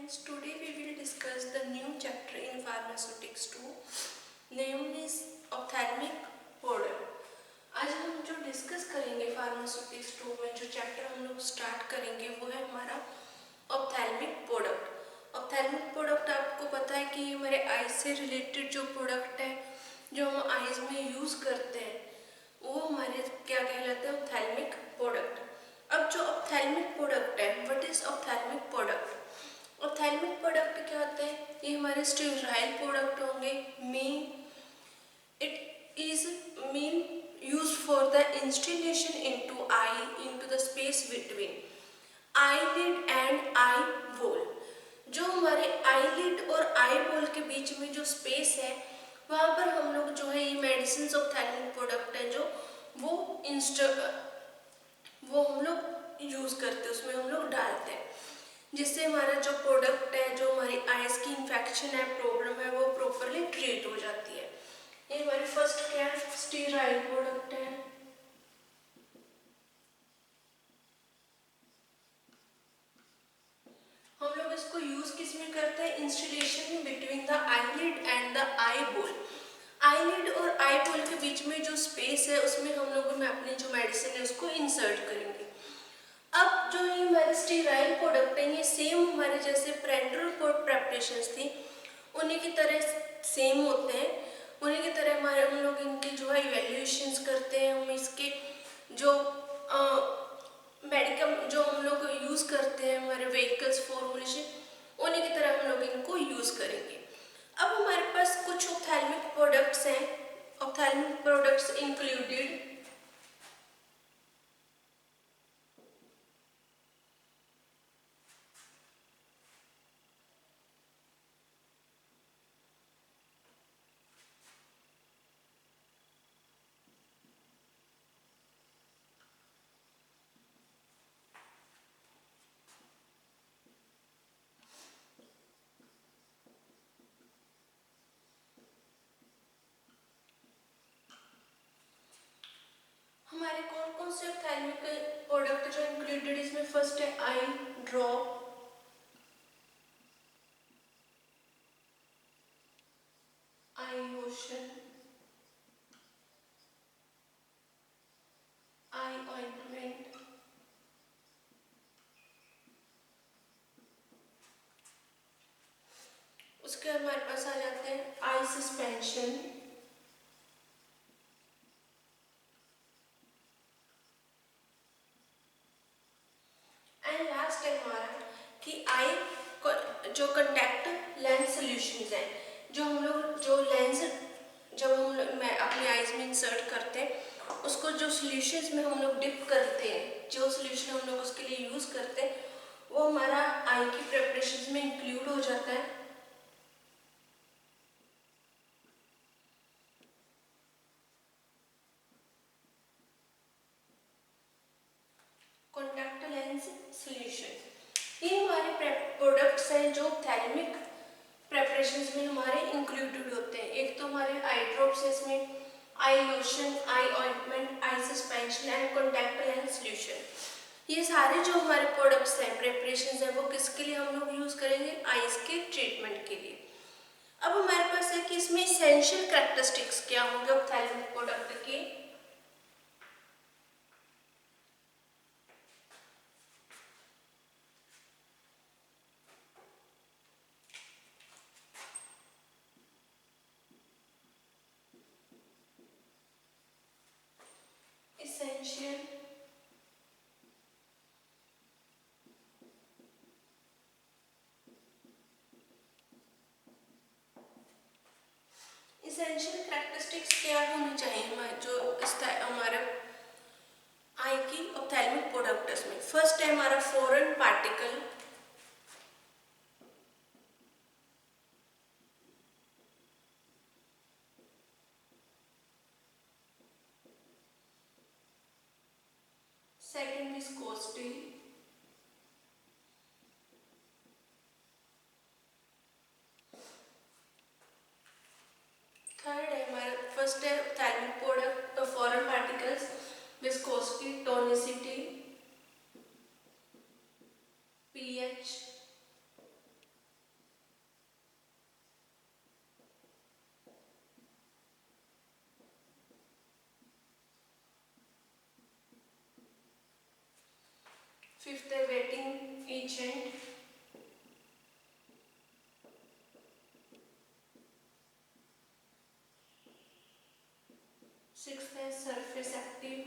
friends, today we will discuss the new chapter in Pharmaceutics 2, named is ophthalmic product. आज हम जो discuss करेंगे pharmaceutics 2 में जो चैप्टर हम लोग स्टार्ट करेंगे वो है हमारा ऑप्थेल्मिक प्रोडक्ट। ऑप्थेल्मिक प्रोडक्ट आपको पता है कि हमारे आईज से रिलेटेड जो प्रोडक्ट है जो हम आईज में यूज़ करते हैं वो हमारे क्या कहलाते हैं, ऑप्थेल्मिक प्रोडक्ट। अब जो ऑप्थेल्मिक प्रोडक्ट है, what is ophthalmic product? Ophthalmic product क्या होते हैं? ये हमारे स्टेराइल प्रोडक्ट होंगे। It is mean use for the instillation into I into the space between eyelid and I बोल। जो हमारे आईलिड और आई बोल के बीच में जो स्पेस है वहाँ पर हम लोग जो है ये मेडिसिन ऑप्थेल्मिक प्रोडक्ट है जो वो हम लोग यूज करते हैं, उसमें हम लोग डालते हैं, जिससे हमारा जो प्रोडक्ट है, जो हमारी आईज की इन्फेक्शन है, प्रॉब्लम है, वो प्रॉपरली ट्रीट हो जाती है। ये हमारी फर्स्ट क्या है, स्टेराइल प्रोडक्ट है। हम लोग इसको यूज किस में करते हैं? इंस्टिलेशन में between the eyelid and the eyeball. Eyelid और आई बोल के बीच में जो स्पेस है उसमें हम लोग में अपनी जो मेडिसिन है उसको इंसर्ट करेंगे। अब जो ये हमारे स्टेराइल प्रोडक्ट है ये सेम हमारे जैसे पेरेंटल प्रेपरेशंस थी उन्हीं की तरह सेम होते हैं। उन्हीं की तरह हमारे हम लोग इनके जो है इवेल्युएशंस करते हैं। हम इसके जो मेडिकल जो हम लोग यूज़ करते हैं हमारे व्हीकल्स फॉर्मुलेशन उन्हीं की तरह हम लोग इनको यूज़ करेंगे। अब हमारे पास कुछ ऑप्थेल्मिक प्रोडक्ट्स हैं। ऑप्थेल्मिक प्रोडक्ट्स इंक्लूडेड हमारे कौन कौन से ऑप्थेल्मिक प्रोडक्ट जो इंक्लूडेड इसमें फर्स्ट है आई ड्रॉप, आई लोशन, आई ऑइंटमेंट, उसके बाद हमारे पास आ जाते हैं आई सस्पेंशन, एंड लास्ट है हमारा कि आई जो कंटैक्ट लेंस सॉल्यूशंस हैं, जो हम लोग जो लेंस जब हम मैं अपनी आईज में इंसर्ट करते हैं उसको जो सॉल्यूशंस में हम लोग डिप करते हैं, जो सॉल्यूशन हम लोग उसके लिए यूज़ करते हैं वो हमारा आई की प्रिपरेशन में इंक्लूड हो जाता है। कॉन्टैक्ट लेंस सॉल्यूशन ये हमारे प्रोडक्ट्स हैं जो ऑप्थेल्मिक प्रेपरेशंस में हमारे इंक्लूडेड होते हैं। एक तो हमारे आई ड्रॉप्स इसमें eye lotion, eye ointment, eye suspension and contact lens solution. ये सारे जो हमारे प्रोडक्ट्स हैं, प्रेपरेशंस हैं, वो किसके लिए हम लोग यूज़ करेंगे? आईज के ट्रीटमेंट के लिए। अब हमारे पास है कि इसमें एसेंशियल कैरेक्टरिस्टिक्स क्या होंगे ऑप्थेल्मिक प्रोडक्ट के। एसेंशियल एसेंशियल कैरेक्टरिस्टिक्स क्या होनी चाहिए हमारे जो हमारा आई की ऑप्थेल्मिक प्रोडक्ट्स में? फर्स्ट है हमारा foreign particle, second viscosity, third है हमारा फर्स्ट है ophthalmic product foreign particles, viscosity, tonicity, pH, fifth है वेटिंग एजेंट, सिक्स्थ है सरफेस एक्टिव,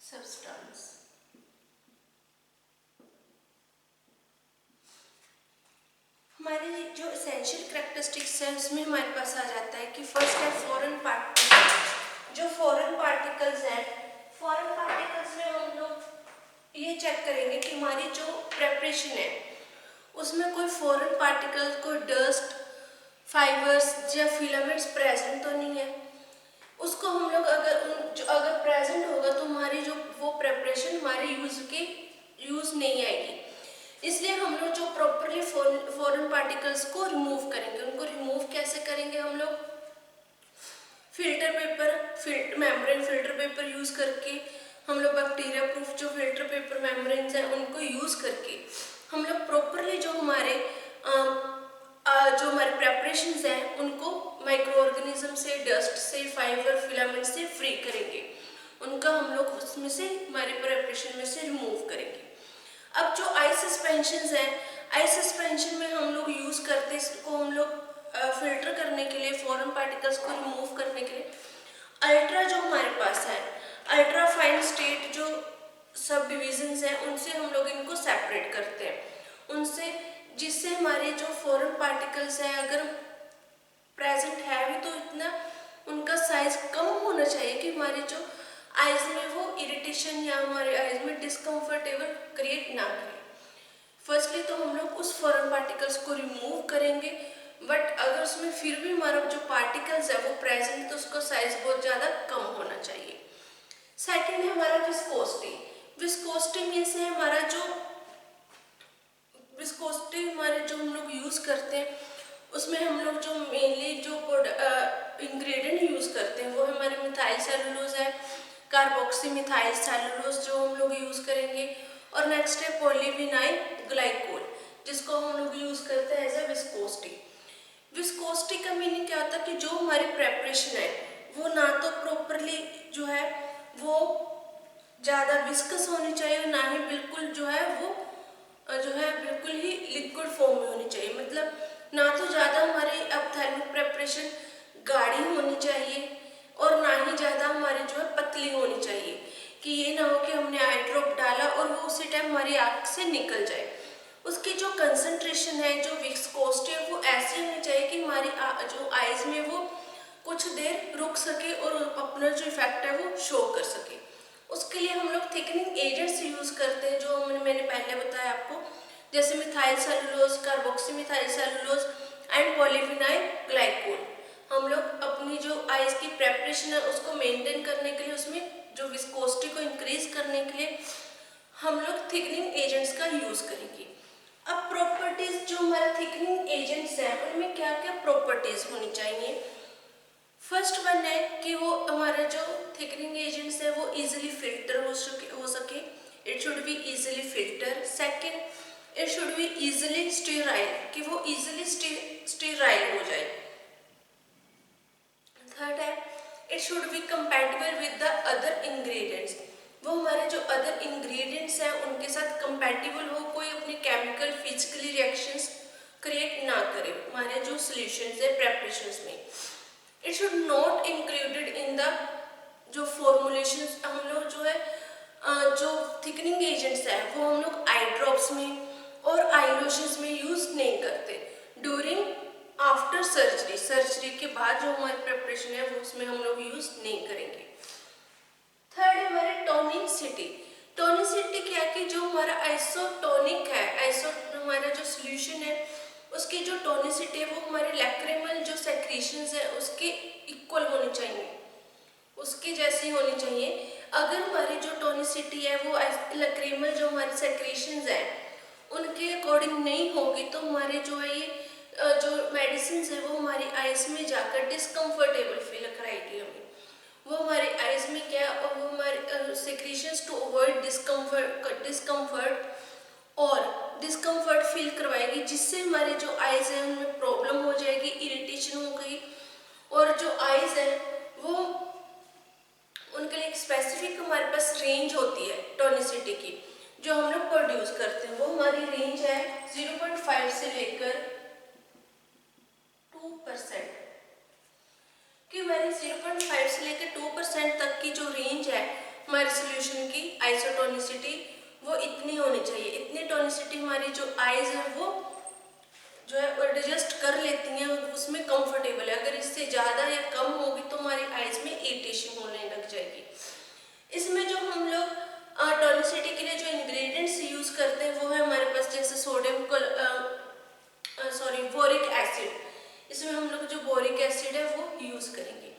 सब्सटेंस। हमारे जो एसेंशियल कैरेक्टरिस्टिक्स है उसमें हमारे पास आ जाता है कि फर्स्ट है फॉरेन पार्टिकल्स। जो फॉरेन पार्टिकल्स हैं, फॉरेन पार्टिकल्स में हम लोग ये चेक करेंगे कि हमारी जो प्रेपरेशन है उसमें कोई फॉरेन पार्टिकल, कोई डस्ट, फाइबर्स या फिलामेंट्स प्रेजेंट तो नहीं है। उसको हम लोग अगर प्रेजेंट होगा तो हमारी जो वो प्रेपरेशन हमारे यूज नहीं आएगी। इसलिए हम लोग जो प्रॉपरली फॉरेन पार्टिकल्स को रिमूव करेंगे। उनको रिमूव कैसे करेंगे? हम लोग filter paper, membrane filter paper use करके, हम लोग बैक्टीरिया प्रूफ जो फिल्टर पेपर मेम्ब्रेन्स हैं उनको यूज करके हम लोग प्रॉपरली जो हमारे प्रेपरेशंस हैं उनको माइक्रो ऑर्गेनिज्म से, डस्ट से, फाइबर, फिलामेंट से फ्री करेंगे। उनका हम लोग उसमें से हमारे प्रेपरेशन में से रिमूव करेंगे। अब जो आई सस्पेंशन है, आई सस्पेंशन में हम लोग यूज करते हैं, इसको हम लोग फिल्टर करने के लिए, फॉरेन पार्टिकल्स को रिमूव करने के लिए अल्ट्रा जो हमारे पास है, अल्ट्रा फाइन स्टेट जो सब डिविजन्स हैं उनसे हम लोग इनको सेपरेट करते हैं उनसे, जिससे हमारे जो फॉरेन पार्टिकल्स हैं अगर प्रेजेंट है भी तो इतना उनका साइज कम होना चाहिए कि हमारी जो आइज में वो इरिटेशन या हमारे आइज में डिस्कम्फर्टेबल क्रिएट ना करे। फर्स्टली तो हम लोग उस फॉरेन पार्टिकल्स को रिमूव करेंगे, बट अगर उसमें फिर भी हमारा जो पार्टिकल्स है वो प्रेजेंट तो उसका साइज बहुत ज़्यादा कम होना चाहिए। सेकेंड है हमारा विस्कोसिटी। विस्कोसिटी में से हमारा जो विस्कोसिटी हमारे जो हम लोग यूज़ करते हैं उसमें हम लोग जो मेनली जो इंग्रेडिएंट यूज़ करते हैं वो हमारे मिथाइल सेलुलोज है, कार्बोक्सी मिथाइल सेलुलोज जो हम लोग यूज़ करेंगे, और नेक्स्ट है पॉलीविनाइल ग्लाइकोल जिसको हम लोग यूज़ करते हैं एज ए विस्कोसिटी। विस्कोसिटी का मीनिंग क्या होता है कि जो हमारी प्रेपरेशन है वो ना तो प्रॉपरली जो है वो ज़्यादा विस्कस होनी चाहिए और ना ही बिल्कुल जो है वो जो है बिल्कुल ही लिक्विड फॉर्म में होनी चाहिए। मतलब ना तो ज़्यादा हमारी ऑप्थेल्मिक प्रेपरेशन गाढ़ी होनी चाहिए और ना ही ज़्यादा हमारी जो है पतली होनी चाहिए कि ये ना हो कि हमने आई ड्रॉप डाला और वो उसी टाइम हमारी आँख से निकल जाए। उसकी जो कंसंट्रेशन है, जो विस्कोसिटी है वो ऐसी होनी चाहिए कि हमारी जो आइज में वो कुछ देर रुक सके और अपना जो इफेक्ट है वो शो कर सके। उसके लिए हम लोग थिकनिंग एजेंट्स यूज़ करते हैं जो मैंने पहले बताया आपको, जैसे methyl cellulose, carboxy methyl cellulose and polyvinyl glycol. हम लोग अपनी जो आइज की प्रेपरेशन है उसको मेंटेन करने के लिए, उसमें जो विस्कोसिटी को इंक्रीज करने के लिए हम लोग थिकनिंग एजेंट्स का यूज़ करेंगे। अब प्रॉपर्टीज जो हमारे थिकनिंग एजेंट्स हैं उनमें क्या क्या प्रॉपर्टीज होनी चाहिए? फर्स्ट वन है कि वो हमारा जो थिकनिंग एजेंट्स है वो इजीली फिल्टर हो सके, it should be easily filter. Second, it should be easily sterile, कि वो इजीली स्टेराइल हो जाए। थर्ड है it should be compatible with the other ingredients, वो हमारे जो अदर इंग्रेडिएंट्स हैं उनके साथ कंपैटिबल हो, कोई अपने केमिकल फिजिकली रिएक्शंस क्रिएट ना करे हमारे जो सॉल्यूशंस है प्रेपरेशंस में। It should not included in the जो फॉर्मुलेशन, हम लोग जो है जो थिकनिंग एजेंट्स है वो हम लोग आई ड्रॉप्स में और आई लोशंस में यूज नहीं करते। ड्यूरिंग आफ्टर सर्जरी, सर्जरी के बाद जो हमारी प्रिपरेशन है वो उसमें हम लोग यूज नहीं करेंगे। थर्ड है हमारे टोनिसिटी। टोनिसिटी क्या है कि जो हमारा आइसोटोनिक है, हमारा जो सोल्यूशन है उसकी जो टोनिसिटी है वो हमारे लैक्रिमल जो सेक्रीशंस है उसके इक्वल होनी चाहिए, उसके जैसी होनी चाहिए। अगर हमारी जो टोनिसिटी है वो लैक्रिमल जो हमारे सेक्रीशंस है उनके अकॉर्डिंग नहीं होगी तो हमारे जो है ये जो मेडिसिन है वो हमारी आइज में जाकर डिस्कम्फर्टेबल फील कराएगी हमें। वो हमारे आइज में क्या, और वो हमारे secretions to avoid discomfort feel करवाएगी, जिससे हमारी जो आइज है उनमें प्रॉब्लम हो जाएगी, इरिटेशन हो गई और जो आइज है वो उनके लिए एक स्पेसिफिक हमारे पास रेंज होती है टोनिसिटी की जो हम लोग प्रोड्यूस करते हैं। वो हमारी रेंज है 0.5 से लेकर 2%, कि हमारी 0.5 से लेकर 2% तक की जो रेंज है हमारे सोल्यूशन की आइसोटोनिसिटी वो इतनी होनी चाहिए। इतनी टोनिसिटी हमारी जो आइज है वो जो है वो एडजस्ट कर लेती हैं, उसमें कंफर्टेबल है। अगर इससे ज़्यादा या कम होगी तो हमारी आइज में इरिटेशन होने लग जाएगी। इसमें जो हम लोग टोनिसिटी के लिए जो इंग्रेडिएंट्स यूज करते हैं वो है हमारे पास जैसे सोडियम बोरिक एसिड। इसमें हम लोग जो बोरिक एसिड है वो यूज करेंगे।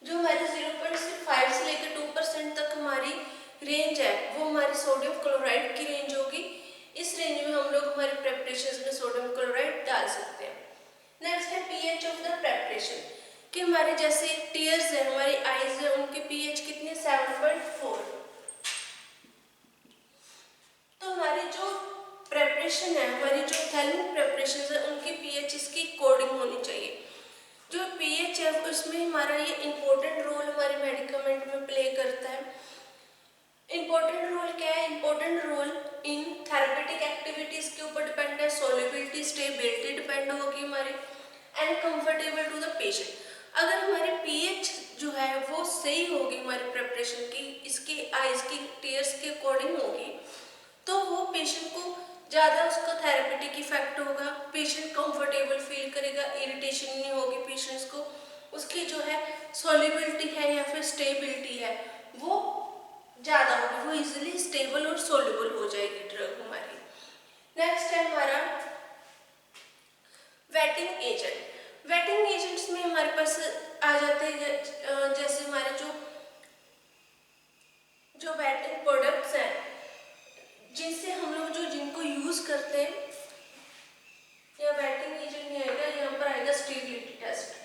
जो हमारे 0.5 से लेकर 2% तक हमारी रेंज है वो हमारी सोडियम क्लोराइड की रेंज होगी। इस रेंज में हम लोग हमारे प्रेपरेशन में सोडियम क्लोराइड डाल सकते हैं। नेक्स्ट है पीएच ऑफ द प्रेपरेशन, कि हमारे जैसे टीयर्स है, हमारी आईज है, उनके पीएच कितने 7.4। तो हमारी जो प्रेपरेशन है, हमारी जो ऑप्थेल्मिक प्रेपरेशन है, उनकी पीएच इसकी कोडिंग होनी चाहिए। जो पीएच है उसमें हमारा ये इंपॉर्टेंट रोल हमारे मेडिकमेंट में प्ले करता है। इंपॉर्टेंट रोल क्या है? Important role in therapeutic activities के ऊपर डिपेंड है, सॉल्युबिलिटी स्टेबिलिटी डिपेंड होगी हमारी, and comfortable to the patient. अगर हमारी पीएच जो है वो सही होगी हमारी प्रेपरेशन की, इसके आइज की टीयर्स के अकॉर्डिंग होगी, तो वो पेशेंट को ज़्यादा उसका थेरेपेटिक इफेक्ट होगा, पेशेंट कंफर्टेबल फील करेगा, इरिटेशन नहीं होगी पेशेंट्स को, उसकी जो है सॉल्युबिलिटी है या फिर स्टेबिलिटी है वो ज़्यादा होगी, वो इजीली स्टेबल और सोल्यूबल हो जाएगी ड्रग हमारी। नेक्स्ट है हमारा वेटिंग एजेंट। वेटिंग एजेंट्स में हमारे पास आ जाते हैं जैसे हमारे जो वेटिंग प्रोडक्ट्स हैं जिनसे हम लोग जिनको यूज करते हैं, या वेटिंग एजेंट नहीं आएगा, यहाँ पर आएगा stability test.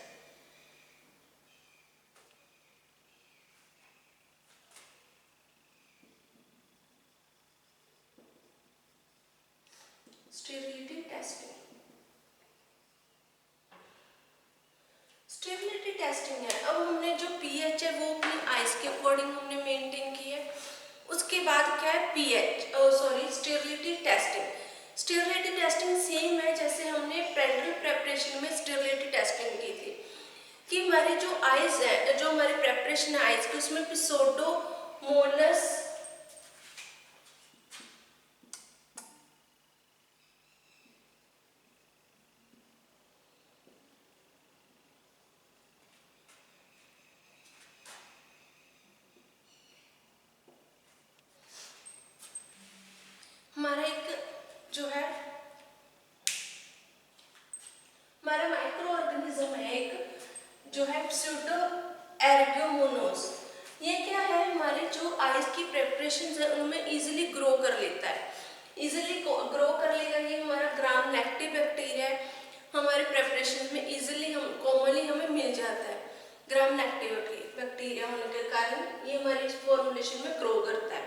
Stability testing, stability testing है। अब हमने जो पीएच है वो अपनी आइज के अकॉर्डिंग हमने मेंटेन की है। उसके बाद क्या है stability testing. Stability testing same है जैसे हमने पेरेंटल प्रेपरेशन में स्टेबिलिटी टेस्टिंग की थी, कि हमारी जो आइज है, जो हमारी प्रेपरेशन है आइज की, उसमें पिसोडोमोनास हमारा एक जो है हमारा माइक्रो ऑर्गेनिज्म है, एक जो है प्सूडो एर्गोमोनोस। ये क्या है? हमारे जो आइज की प्रेपरेशन है उनमें इजीली ग्रो कर लेता है, इजीली ग्रो कर लेगा। ये हमारा ग्राम नेगेटिव बैक्टीरिया है, हमारे प्रेपरेशन में इजीली हम कॉमनली हमें मिल जाता है। ग्राम नेगेटिव बैक्टीरिया होने के कारण ये हमारी फॉर्मुलेशन में ग्रो करता है।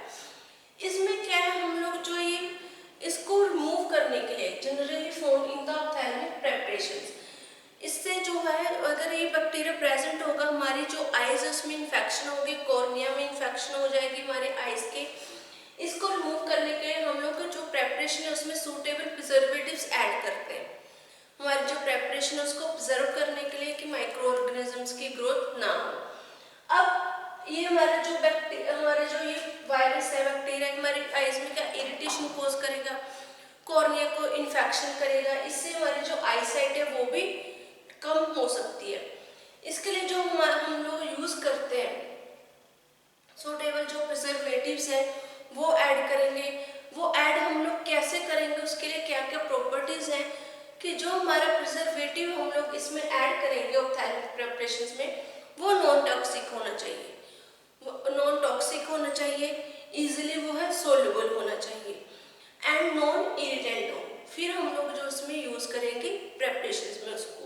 इसमें क्या है, हम लोग जो ये इसको रिमूव करने के लिए generally found in the ophthalmic preparations, इससे जो है अगर ये बैक्टीरिया प्रेजेंट होगा, हमारी जो आइज है उसमें इन्फेक्शन होगी, कॉर्निया में इन्फेक्शन हो जाएगी हमारे आइज के। इसको रिमूव करने के लिए हम लोग जो प्रेपरेशन है उसमें सूटेबल प्रिजर्वेटिव्स ऐड करते हैं, हमारी जो प्रेपरेशन है उसको प्रिजर्व करने के लिए कि माइक्रो ऑर्गेनिजम्स की ग्रोथ ना हो। अब ये हमारा जो ये वायरस है, बैक्टीरिया हमारी आइज में क्या इरिटेशन कोज करेगा, कॉर्निया को इन्फेक्शन करेगा, इससे हमारी जो आईसाइट है वो भी कम हो सकती है। इसके लिए जो हम लोग यूज करते हैं सूटेबल जो प्रिजर्वेटिव्स है वो ऐड करेंगे। वो ऐड हम लोग कैसे करेंगे, उसके लिए क्या क्या प्रॉपर्टीज हैं, कि जो हमारा प्रिजर्वेटिव हम लोग इसमें ऐड करेंगे ऑप्थेल्मिक प्रेपरेशंस में वो नॉन टॉक्सिक होना चाहिए, नॉन टॉक्सिक होना चाहिए, इजीली वो है सोल्यूबल होना चाहिए, एंड नॉन इरिटेंट हो। फिर हम लोग जो उसमें यूज करेंगे प्रेपरेशंस में उसको।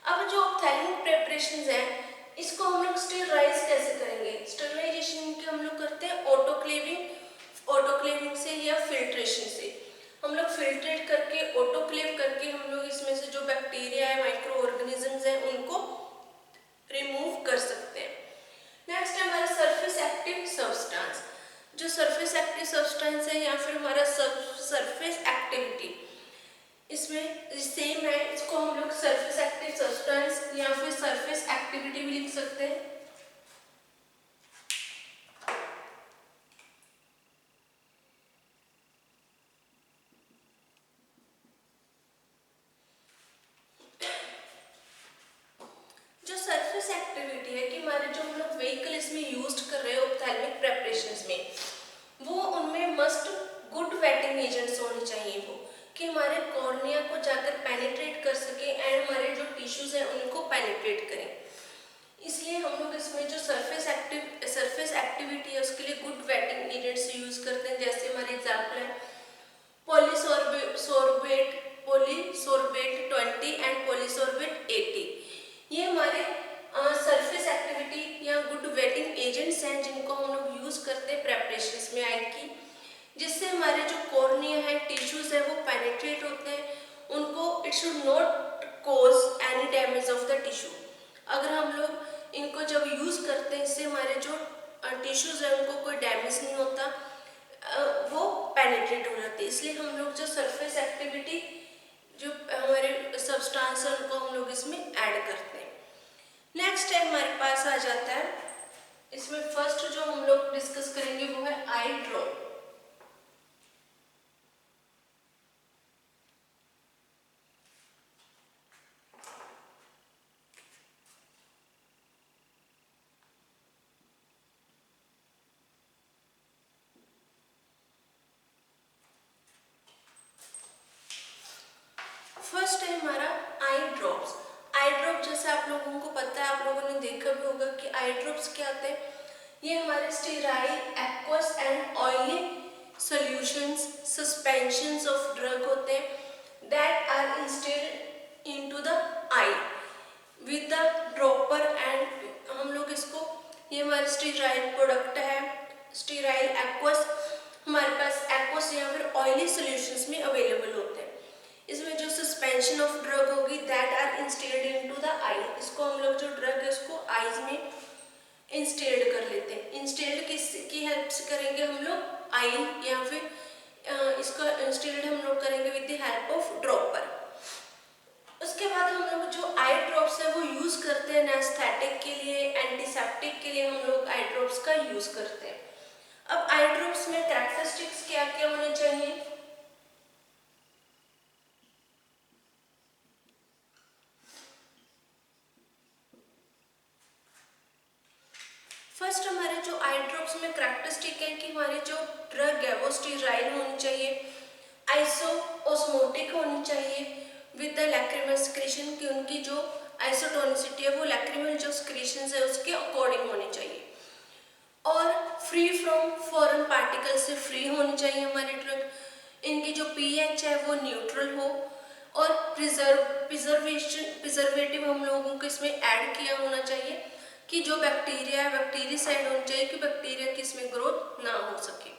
अब जो ऑप्थेल्मिक प्रेपरेशंस हैं इसको हम लोग स्टेरलाइज कैसे करेंगे? स्टेरलाइजेशन के हम लोग करते हैं ऑटोक्लेविंग से या फिल्ट्रेशन से। हम लोग फिल्ट्रेट करके ऑटोक्लेव करके हम लोग इसमें से जो बैक्टीरिया है, माइक्रो ऑर्गेनिजम्स हैं, उनको सरफेस एक्टिविटी, इसमें सेम है, इसको हम लोग सरफेस एक्टिव सब्सटेंस या फिर सरफेस एक्टिविटी भी लिख सकते हैं। जो सरफेस एक्टिविटी है कि हमारे जो हम लोग व्हीकल इसमें यूज कर रहे हैं ऑप्थेल्मिक प्रेपरेशंस में, वो उनमें मस्ट गुड वेटिंग एजेंट्स होने चाहिए, वो कि हमारे कॉर्निया को जाकर पेनिट्रेट कर सके एंड हमारे जो टिश्यूज हैं उनको पेनिट्रेट करें। इसलिए हम लोग इसमें जो सरफेस एक्टिविटी है उसके लिए गुड वेटिंग एजेंट्स यूज करते हैं। जैसे हमारे एग्जाम्पल है पॉलीसोर्बेट 20 एंड पॉलीसोर्बेट 80। ये हमारे सरफेस एक्टिविटी या गुड वेटिंग एजेंट्स हैं जिनको हम लोग यूज करते हैं प्रेपरेशंस में आई की, जिससे हमारे जो कॉर्निया है टिश्यूज है वो पेनिट्रेट होते हैं, उनको it should not cause any damage of the tissue. अगर हम लोग इनको जब यूज करते हैं इससे हमारे जो टिश्यूज है उनको कोई डैमेज नहीं होता, वो पेनिट्रेट हो जाती है। इसलिए हम लोग जो सरफेस एक्टिविटी जो हमारे सब्सटेंस है उनको हम लोग इसमें ऐड करते हैं। नेक्स्ट है हमारे पास आ जाता है, इसमें फर्स्ट जो हम लोग डिस्कस करेंगे वो है आई ड्रॉप। फर्स्ट है हमारा आई ड्रॉप्स। आई ड्रॉप जैसे आप लोगों को पता है, आप लोगों ने देखा भी होगा कि आई ड्रॉप्स क्या होते हैं। ये हमारे sterile aqueous and oily solutions suspensions of drug होते हैं that are instilled into the eye with the dropper and हम लोग इसको, ये हमारे स्टेराइल प्रोडक्ट है, स्टेराइल एक्वस हमारे पास एक्वस या फिर ऑयली सॉल्यूशंस में अवेलेबल होते हैं। इसमें जो सस्पेंशन ऑफ ड्रग होगी that are instilled into the eye, इसको हम लोग जो ड्रग है उसको आईज में इंस्टेड कर लेते हैं। इंस्टेड किसकी हेल्प से करेंगे हम लोग, आई या फिर इसका इंस्टेड हम लोग करेंगे with the help of dropper. उसके बाद हम लोग जो आई ड्रॉप्स है वो यूज करते हैं एनेस्थेटिक के लिए, एंटीसेप्टिक के लिए हम लोग आई ड्रॉप्स का यूज करते हैं। अब आई ड्रॉप्स में कैरेक्टरिस्टिक्स क्या क्या होने चाहिए, फर्स्ट हमारे जो आई ड्रॉप्स में कैरेक्टरिस्टिक है कि हमारी जो ड्रग है वो स्टेराइल होनी चाहिए, आइसोओस्मोटिक होनी चाहिए विद द लैक्रिमल सिक्रीशन, की उनकी जो आइसोटोनिसिटी है वो लैक्रिमल जो सिक्रीशंस है उसके अकॉर्डिंग होनी चाहिए, और फ्री फ्रॉम फॉरेन पार्टिकल से फ्री होनी चाहिए हमारी ड्रग। इनकी जो पीएच है वो न्यूट्रल हो, और प्रिजर्वेटिव हम लोगों को इसमें ऐड किया होना चाहिए कि जो बैक्टीरिया है बैक्टीरियासाइड होनी चाहिए कि बैक्टीरिया की इसमें ग्रोथ ना हो सके।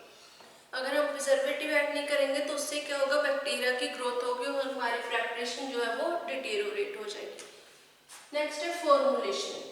अगर हम प्रिजर्वेटिव ऐड नहीं करेंगे तो उससे क्या होगा, बैक्टीरिया की ग्रोथ होगी और हमारी प्रेपरेशन जो है वो डिटेरियोरेट हो जाएगी। नेक्स्ट है फॉर्मुलेशन।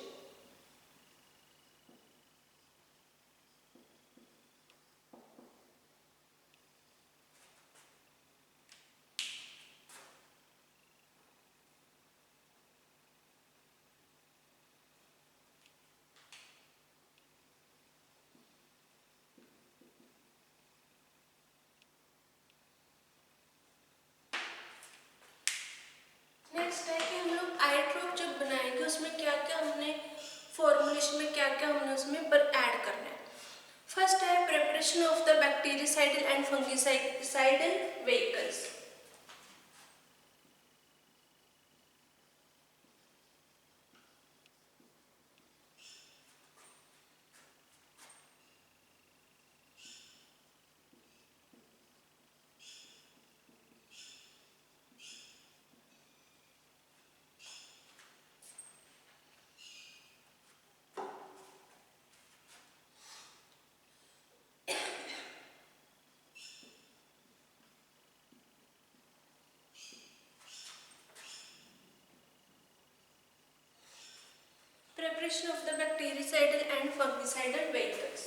नेक्स्ट है कि हम लोग आई ड्रॉप जब बनाएंगे उसमें क्या क्या हमने फॉर्मुलेशन में क्या क्या हमने उसमें पर ऐड करना है। फर्स्ट है preparation of the bactericidal and fungicidal vehicles. Preparation of the bactericidal and fungicidal vehicles.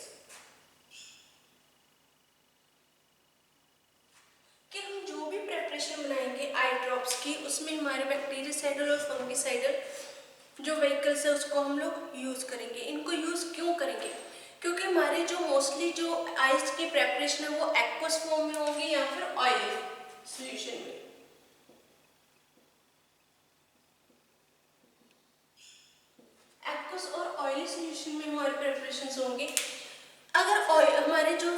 Drops की, उसमें हमारे बैक्टीरियासाइडल और फंगिसाइडल जो व्हीकल्स है उसको हम लोग यूज़ करेंगे। इनको यूज़ क्यों करेंगे? क्योंकि हमारे जो मोस्टली जो आइस की प्रेपरेशन है वो एक्वस फॉर्म में होंगी या फिर ऑयल सॉल्यूशन में। एक्वस और ऑयली सॉल्यूशन में हमारे प्रेपरेशंस होंगे। अगर हमारे जो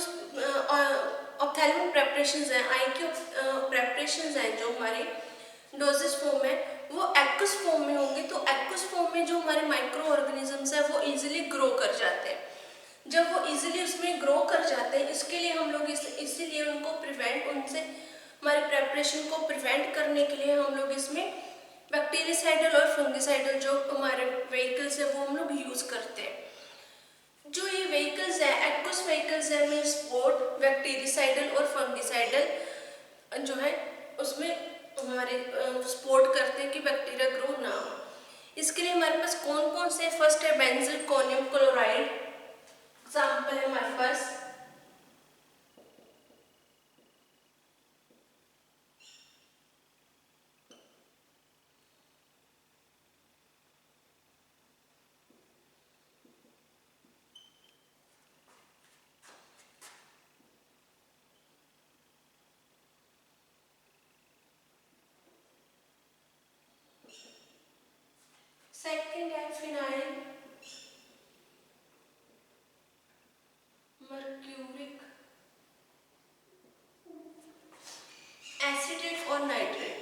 ऑप्थेल्मिक प्रेपरेशंस हैं, आई के प्रेपरेशंस हैं जो हमारे डोजेज फॉर्म है वो एक्वस फॉर्म में होंगे, तो एक्वस फॉर्म में जो हमारे माइक्रो ऑर्गेनिजम्स हैं वो इजीली ग्रो कर जाते हैं। जब वो इजीली उसमें ग्रो कर जाते हैं, इसके लिए हम लोग इसीलिए उनको उनसे हमारे प्रेपरेशन को प्रिवेंट करने के लिए हम लोग इसमें बैक्टीरियासाइडल और फंगिसाइडल जो हमारे व्हीकल्स है वो हम लोग यूज करते हैं। जो ये व्हीकल्स है, एक्वस व्हीकल्स है में स्पोर्ट, बैक्टीरियासाइडल और फंगिसाइडल जो है उसमें हमारे सपोर्ट करते हैं कि बैक्टीरिया ग्रो ना हो। इसके लिए हमारे पास कौन कौन से, फर्स्ट है बेंजीलकोनियम क्लोराइड, एग्जाम्पल है हमारे पास सेकंड है फिनाइल मर्क्यूरिक एसिटेट और नाइट्रेट।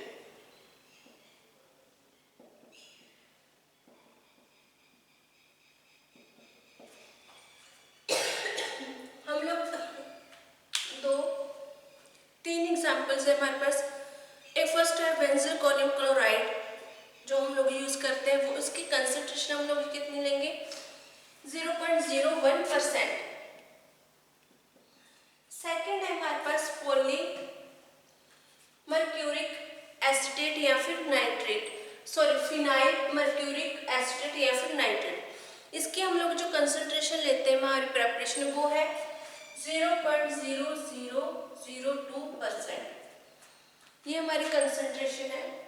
हम लोग तीन एग्जांपल्स है हमारे पास। एक फर्स्ट है बेंजीलकोनियम क्लोराइड जो हम लोग यूज करते हैं, वो उसकी कंसंट्रेशन हम लोग कितनी लेंगे, 0.01%। सेकेंड है हमारे पास पॉली मर्क्यूरिक एसिटेट या फिर nitrate, sorry phenyl mercuric acetate या फिर नाइट्रेट। इसकी हम लोग जो कंसंट्रेशन लेते हैं हमारी प्रेपरेशन वो है 0.0002%। ये हमारी कंसंट्रेशन है।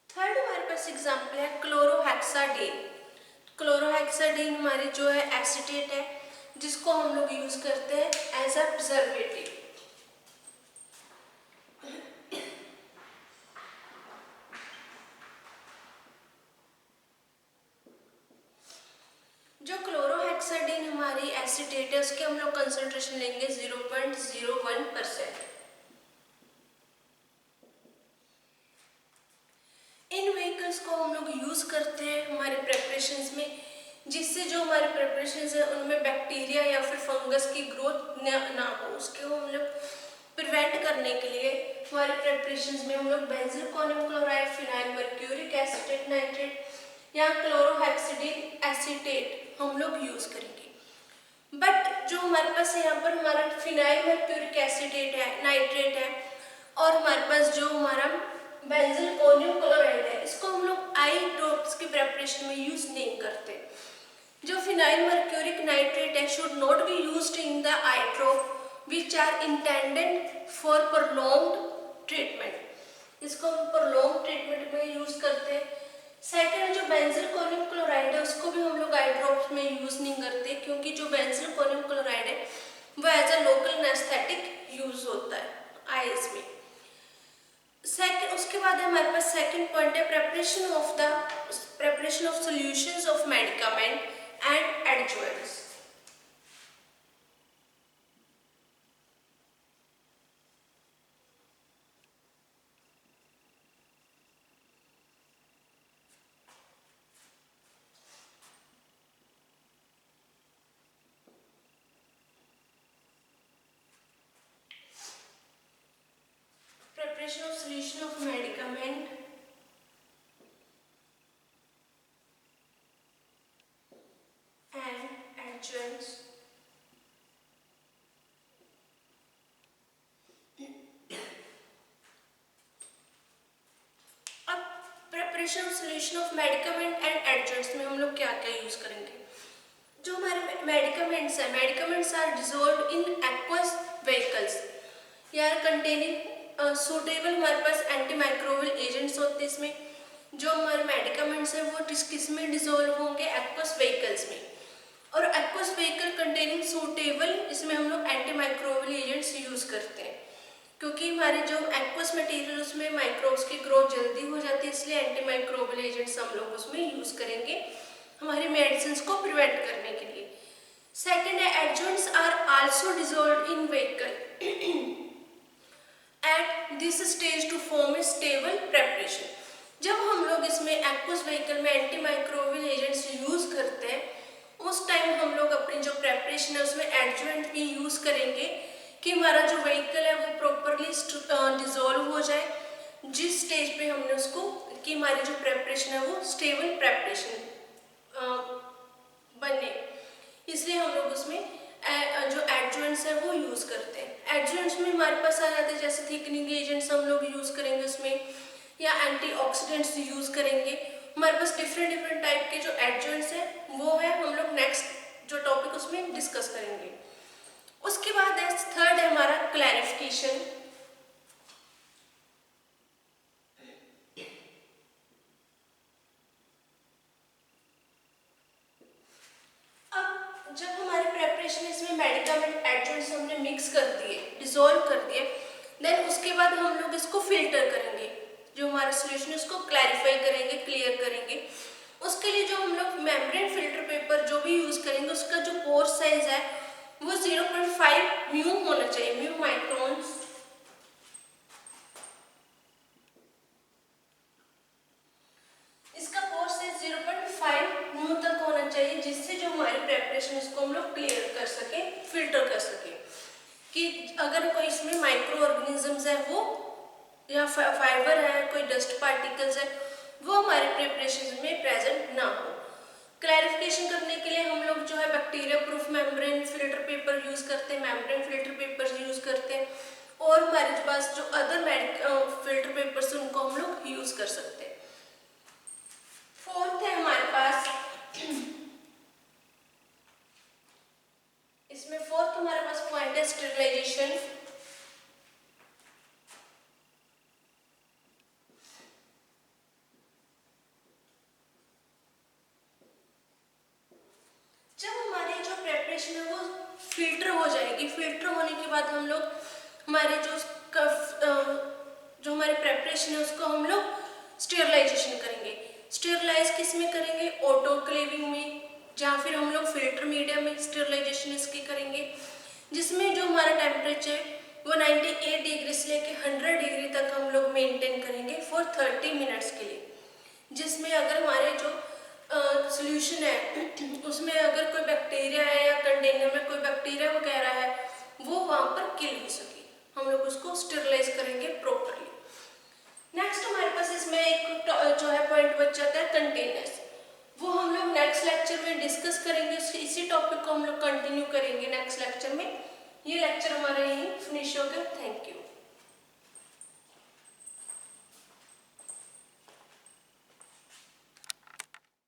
थर्ड हमारे पास एग्जांपल है क्लोरोहेक्साडीन। क्लोरोहेक्साडीन हमारी जो है एसिटेट है जिसको हम लोग यूज करते हैं एज अ प्रिजर्वेटिव। जो क्लोरोहेक्साडीन हमारी एसिटेट है उसके हम लोग कंसंट्रेशन लेंगे 0.01%। इन व्हीकल्स को हम लोग यूज करते हैं हमारे प्रेपरेशंस में, जिससे जो हमारे प्रेपरेशंस है उनमें बैक्टीरिया या फिर फंगस की ग्रोथ ना हो, उसके हम लोग प्रिवेंट करने के लिए हमारे प्रेपरेशंस में हम लोग benzalkonium chloride, phenyl mercuric acetate nitrate या क्लोरोहेक्साडीन एसिटेट हम लोग यूज करेंगे। बट जो हमारे पास यहाँ पर हमारा फिनाइल मर्क्यूरिक एसिटेट है, नाइट्रेट है, और हमारे पास जो हमारा बेंजीलकोनियम क्लोराइड है, इसको हम लोग आई ड्रॉप्स की प्रेपरेशन में यूज नहीं करते। जो फिनाइल मर्क्यूरिक नाइट्रेट है should not be used in the I drop which are intended for prolonged treatment। इसको हम prolonged treatment में यूज करते हैं। सेकंड जो बेंजीलकोनियम क्लोराइड है उसको भी हम लोग आई ड्रॉप्स में यूज नहीं करते, क्योंकि जो बेंजीलकोनियम क्लोराइड है वो as a local anaesthetic use होता है आईज में। सेकंड, उसके बाद हमारे पास सेकंड पॉइंट है preparation of solutions of medicament and adjuvants. Preparation of solution of medicament and adjuvants। अब preparation of solution of medicament and adjuvants में हम लोग क्या क्या यूज करेंगे। जो हमारे मेडिकामेंट्स हैं, medicaments are dissolve in aqueous vehicles यार कंटेनिंग सूटेबल, हमारे पास एंटी माइक्रोबियल एजेंट्स होते हैं इसमें। जो हमारे मेडिकामेंट्स हैं वो किस में डिजोल्व होंगे, एक्वस व्हीकल्स में। और एक्वस व्हीकल कंटेनिंग सूटेबल, इसमें हम लोग एंटी माइक्रोबियल एजेंट्स यूज करते हैं, क्योंकि हमारे जो एक्वस मटेरियल उसमें माइक्रोब्स की ग्रोथ जल्दी हो जाती है, इसलिए एंटी माइक्रोबियल एजेंट्स हम लोग उसमें यूज करेंगे हमारी मेडिसिन को प्रिवेंट करने के लिए। सेकेंड है adjuvants are also dissolve in vehicle at this stage to form a stable preparation. जब हम लोग इसमें एक्वस व्हीकल में एंटी माइक्रोबियल एजेंट्स यूज करते हैं, उस टाइम हम लोग अपनी जो प्रेपरेशन है उसमें एडजुवेंट भी यूज करेंगे कि हमारा जो व्हीकल है वो प्रॉपरली डिजोल्व हो जाए, जिस स्टेज पे हमने उसको कि हमारी जो प्रेपरेशन है वो स्टेबल प्रेपरेशन बने, इसलिए हम लोग उसमें जो एडजुवेंट्स है वो यूज करते हैं। एडजुवेंट्स में हमारे पास आ जाते हैं जैसे थिकनिंग एजेंट्स हम लोग यूज करेंगे उसमें, या एंटीऑक्सीडेंट्स यूज करेंगे। हमारे पास डिफरेंट टाइप के जो एडजुवेंट्स हैं वो है, हम लोग नेक्स्ट जो टॉपिक उसमें डिस्कस करेंगे। उसके बाद है थर्ड है हमारा क्लैरिफिकेशन। अब जब हमारी प्रेपरेशन इसमें मेडिकामेंट एडजुवेंट्स हमने मिक्स कर दिए, डिसॉल्व कर दिए, देन उसके बाद हम लोग इसको फिल्टर करेंगे, जो हमारा सोल्यूशन है उसको क्लैरिफाई करेंगे, क्लियर करेंगे। उसके लिए जो हम लोग मेम्ब्रेन फिल्टर पेपर जो भी यूज करेंगे उसका जो पोर साइज है वो 0.5 म्यू होना चाहिए, म्यू माइक्रोन्स। इसका पोर साइज 0.5 म्यू तक होना चाहिए, जिससे जो हमारी प्रेपरेशन इसको हम लोग क्लियर कर सके, फिल्टर कर सके, कि अगर कोई इसमें माइक्रो ऑर्गेनिजम्स है वो या फाइबर है, कोई डस्ट पार्टिकल्स है, वो हमारे प्रिपरेशन में प्रेजेंट ना हो। क्लैरिफिकेशन करने के लिए हम लोग जो है bacteria proof membrane filter paper use करते हैं, मेम्ब्रेन फिल्टर पेपर यूज करते हैं, और हमारे पास जो अदर फिल्टर पेपर्स उनको हम लोग यूज कर सकते हैं। फोर्थ है हमारे पास इसमें फोर्थ हमारे पास पॉइंट है स्टेरिलाइजेशन। फिल्टर हो जाएगी, फिल्टर होने के बाद हम लोग हमारे जो हमारी प्रेपरेशन है उसको हम लोग स्टेरिलाइजेशन करेंगे। स्टेरिलाइज किस में करेंगे, ऑटोक्लेविंग में, या फिर हम लोग फिल्टर मीडिया में स्टेरिलाइजेशन इसकी करेंगे, जिसमें जो हमारा टेम्परेचर वो 98 डिग्री से लेके 100 डिग्री तक हम लोग मेंटेन करेंगे फॉर 30 मिनट्स के लिए। जिसमें अगर हमारे जो सोल्यूशन है उसमें अगर कोई बैक्टीरिया है या कंटेनर में कोई बैक्टीरिया वगैरह है वो वहां पर किल हो सके, हम लोग उसको स्टेरिलाइज करेंगे प्रॉपरली। नेक्स्ट हमारे पास इसमें एक जो है पॉइंट बच जाता है कंटेनर्स, वो हम लोग नेक्स्ट लेक्चर में डिस्कस करेंगे। इसी टॉपिक को हम लोग कंटिन्यू करेंगे नेक्स्ट लेक्चर में। ये लेक्चर हमारा यहीं फिनिश हो गया। Thank you.